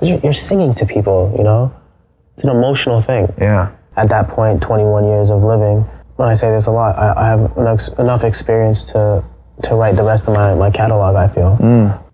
You're singing to people, you know? It's an emotional thing. Yeah. At that point, 21 years of living, when I say this a lot, I have enough experience to write the rest of my catalog, I feel.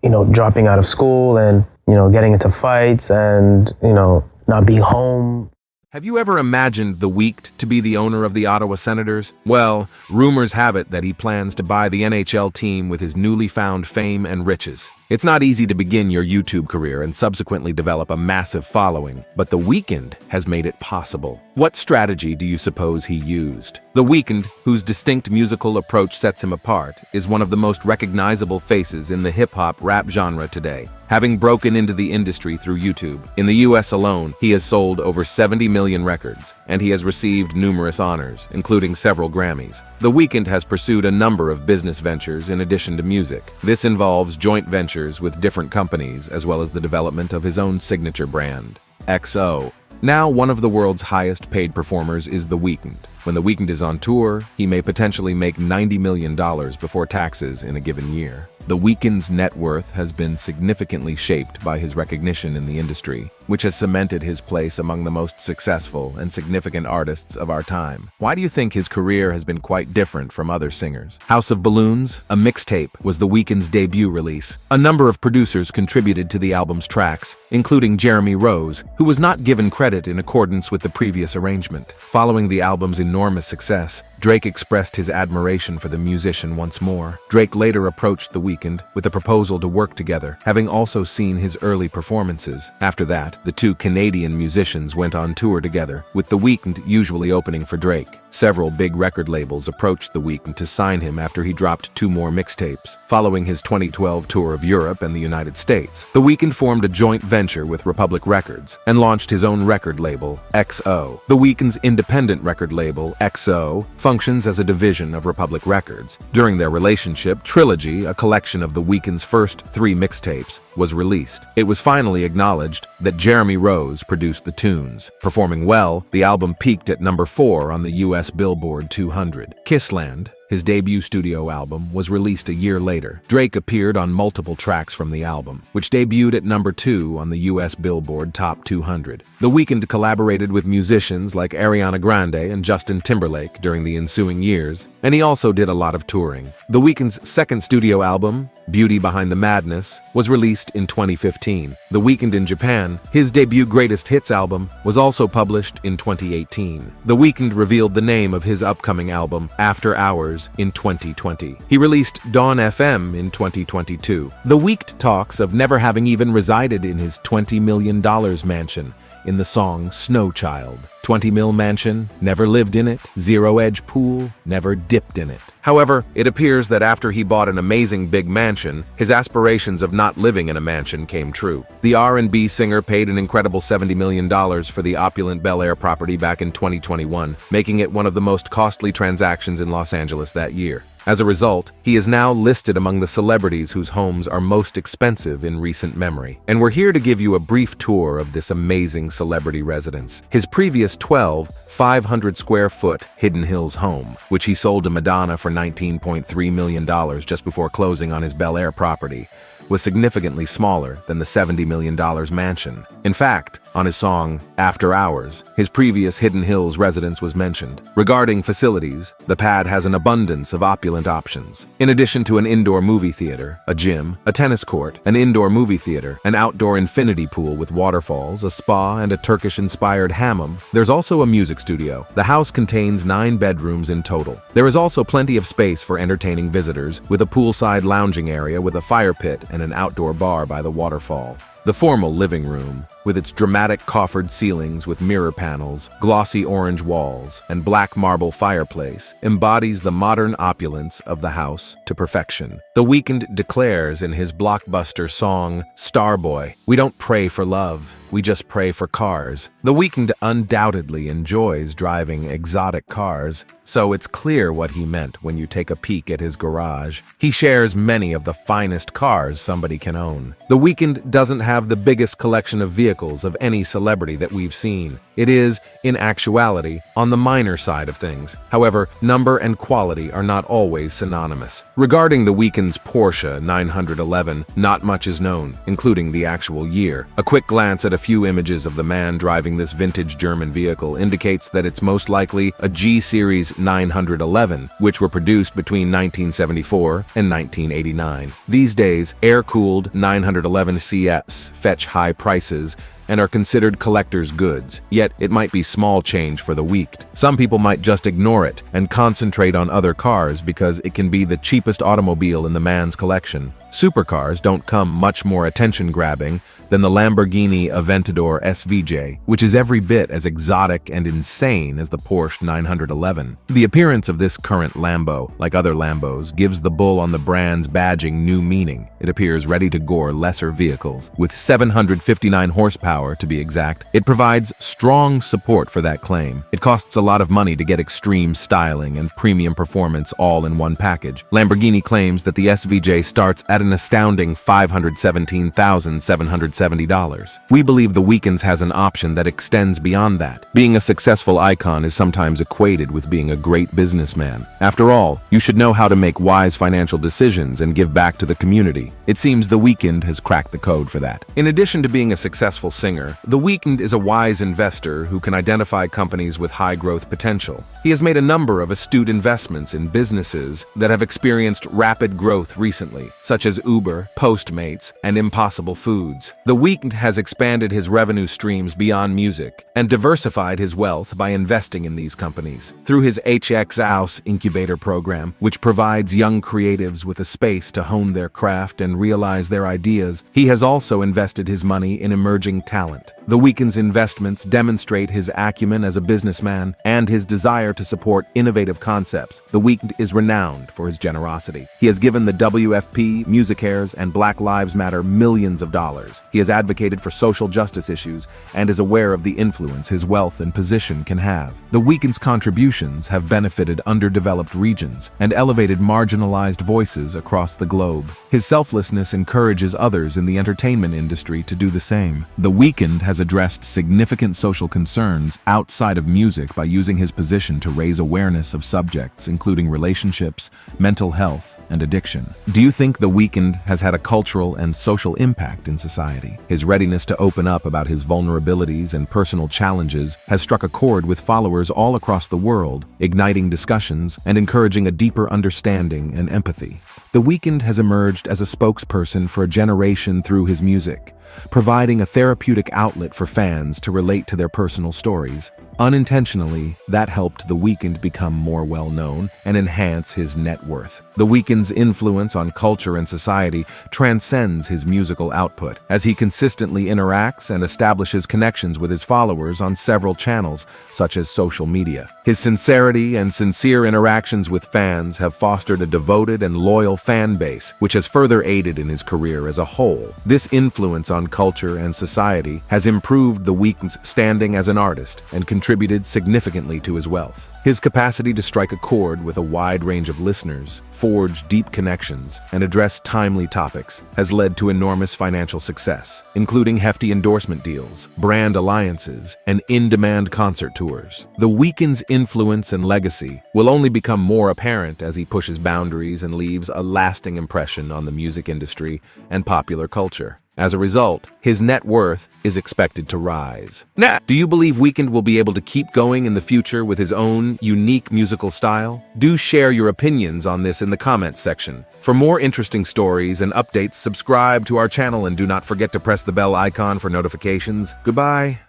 You know, dropping out of school and, you know, getting into fights and, you know, not being home. Have you ever imagined the Weeknd to be the owner of the Ottawa Senators? Well, rumors have it that he plans to buy the NHL team with his newly found fame and riches. It's not easy to begin your YouTube career and subsequently develop a massive following, but The Weeknd has made it possible. What strategy do you suppose he used? The Weeknd, whose distinct musical approach sets him apart, is one of the most recognizable faces in the hip-hop rap genre today. Having broken into the industry through YouTube, in the US alone, he has sold over 70 million records, and he has received numerous honors, including several Grammys. The Weeknd has pursued a number of business ventures in addition to music. This involves joint ventures with different companies, as well as the development of his own signature brand, XO. Now, one of the world's highest paid performers is The Weeknd. When The Weeknd is on tour, he may potentially make $90 million before taxes in a given year. The Weeknd's net worth has been significantly shaped by his recognition in the industry, which has cemented his place among the most successful and significant artists of our time. Why do you think his career has been quite different from other singers? House of Balloons, a mixtape, was The Weeknd's debut release. A number of producers contributed to the album's tracks, including Jeremy Rose, who was not given credit in accordance with the previous arrangement. Following the album's enormous success, Drake expressed his admiration for the musician once more. Drake later approached The Weeknd with a proposal to work together, having also seen his early performances. After that, the two Canadian musicians went on tour together, with The Weeknd usually opening for Drake. Several big record labels approached The Weeknd to sign him after he dropped 2 more mixtapes. Following his 2012 tour of Europe and the United States, The Weeknd formed a joint venture with Republic Records and launched his own record label, XO. The Weeknd's independent record label, XO, functions as a division of Republic Records. During their relationship, Trilogy, a collection of The Weeknd's first 3 mixtapes, was released. It was finally acknowledged that Jeremy Rose produced the tunes. Performing well, the album peaked at number 4 on the US Billboard 200. Kissland, his debut studio album, was released a year later. Drake appeared on multiple tracks from the album, which debuted at number 2 on the US Billboard Top 200. The Weeknd collaborated with musicians like Ariana Grande and Justin Timberlake during the ensuing years, and he also did a lot of touring. The Weeknd's second studio album, Beauty Behind the Madness, was released in 2015. The Weeknd in Japan, his debut greatest hits album, was also published in 2018. The Weeknd revealed the name of his upcoming album, After Hours, in 2020. He released Dawn FM in 2022. The Weeknd talks of never having even resided in his $20 million mansion in the song Snow Child. 20 mil mansion, never lived in it. Zero edge pool, never dipped in it. However, it appears that after he bought an amazing big mansion, his aspirations of not living in a mansion came true. The R&B singer paid an incredible $70 million for the opulent Bel Air property back in 2021, making it one of the most costly transactions in Los Angeles that year. As a result, he is now listed among the celebrities whose homes are most expensive in recent memory. And we're here to give you a brief tour of this amazing celebrity residence. His previous 500 square foot Hidden Hills home, which he sold to Madonna for $19.3 million just before closing on his Bel Air property, was significantly smaller than the $70 million mansion. In fact, on his song, After Hours, his previous Hidden Hills residence was mentioned. Regarding facilities, the pad has an abundance of opulent options. In addition to an indoor movie theater, a gym, a tennis court, an indoor movie theater, an outdoor infinity pool with waterfalls, a spa, and a Turkish-inspired hammam, there's also a music studio. The house contains 9 bedrooms in total. There is also plenty of space for entertaining visitors, with a poolside lounging area with a fire pit and an outdoor bar by the waterfall. The formal living room, with its dramatic coffered ceilings with mirror panels, glossy orange walls, and black marble fireplace, embodies the modern opulence of the house to perfection. The Weeknd declares in his blockbuster song, Starboy, "We don't pray for love, we just pray for cars. The Weeknd undoubtedly enjoys driving exotic cars, so it's clear what he meant when you take a peek at his garage. He shares many of the finest cars somebody can own. The Weeknd doesn't have the biggest collection of vehicles of any celebrity that we've seen. It is, in actuality, on the minor side of things. However, number and quality are not always synonymous. Regarding the Weeknd's Porsche 911, not much is known, including the actual year. A quick glance at a few images of the man driving this vintage German vehicle indicates that it's most likely a G-Series 911, which were produced between 1974 and 1989. These days, air-cooled 911 CS fetch high prices and are considered collector's goods, yet it might be small change for the Weeknd. Some people might just ignore it and concentrate on other cars because it can be the cheapest automobile in the man's collection. Supercars don't come much more attention-grabbing than the Lamborghini Aventador SVJ, which is every bit as exotic and insane as the Porsche 911. The appearance of this current Lambo, like other Lambos, gives the bull on the brand's badging new meaning. It appears ready to gore lesser vehicles. With 759 horsepower, to be exact, it provides strong support for that claim. It costs a lot of money to get extreme styling and premium performance all in one package. Lamborghini claims that the SVJ starts at an astounding $517,770. We believe the Weeknd has an option that extends beyond that. Being a successful icon is sometimes equated with being a great businessman. After all, you should know how to make wise financial decisions and give back to the community. It seems the Weeknd has cracked the code for that. In addition to being a successful singer, the Weeknd is a wise investor who can identify companies with high growth potential. He has made a number of astute investments in businesses that have experienced rapid growth recently, such as Uber, Postmates, and Impossible Foods. The Weeknd has expanded his revenue streams beyond music and diversified his wealth by investing in these companies. Through his HX House incubator program, which provides young creatives with a space to hone their craft and realize their ideas, he has also invested his money in emerging talent. The Weeknd's investments demonstrate his acumen as a businessman and his desire to support innovative concepts. The Weeknd is renowned for his generosity. He has given the WFP, MusiCares, and Black Lives Matter millions of dollars. He has advocated for social justice issues and is aware of the influence his wealth and position can have. The Weeknd's contributions have benefited underdeveloped regions and elevated marginalized voices across the globe. His selflessness encourages others in the entertainment industry to do the same. The Weeknd has addressed significant social concerns outside of music by using his position to raise awareness of subjects including relationships, mental health, and addiction. Do you think the Weeknd has had a cultural and social impact in society? His readiness to open up about his vulnerabilities and personal challenges has struck a chord with followers all across the world, igniting discussions and encouraging a deeper understanding and empathy. The Weeknd has emerged as a spokesperson for a generation through his music, providing a therapeutic outlet for fans to relate to their personal stories. Unintentionally, that helped the Weeknd become more well-known and enhance his net worth. The Weeknd's influence on culture and society transcends his musical output, as he consistently interacts and establishes connections with his followers on several channels, such as social media. His sincerity and sincere interactions with fans have fostered a devoted and loyal fan base, which has further aided in his career as a whole. This influence on culture and society has improved the Weeknd's standing as an artist and contributed significantly to his wealth. His capacity to strike a chord with a wide range of listeners, forge deep connections, and address timely topics has led to enormous financial success, including hefty endorsement deals, brand alliances, and in-demand concert tours. The Weeknd's influence and legacy will only become more apparent as he pushes boundaries and leaves a lasting impression on the music industry and popular culture. As a result, his net worth is expected to rise. Now, do you believe Weeknd will be able to keep going in the future with his own unique musical style? Do share your opinions on this in the comments section. For more interesting stories and updates, subscribe to our channel and do not forget to press the bell icon for notifications. Goodbye.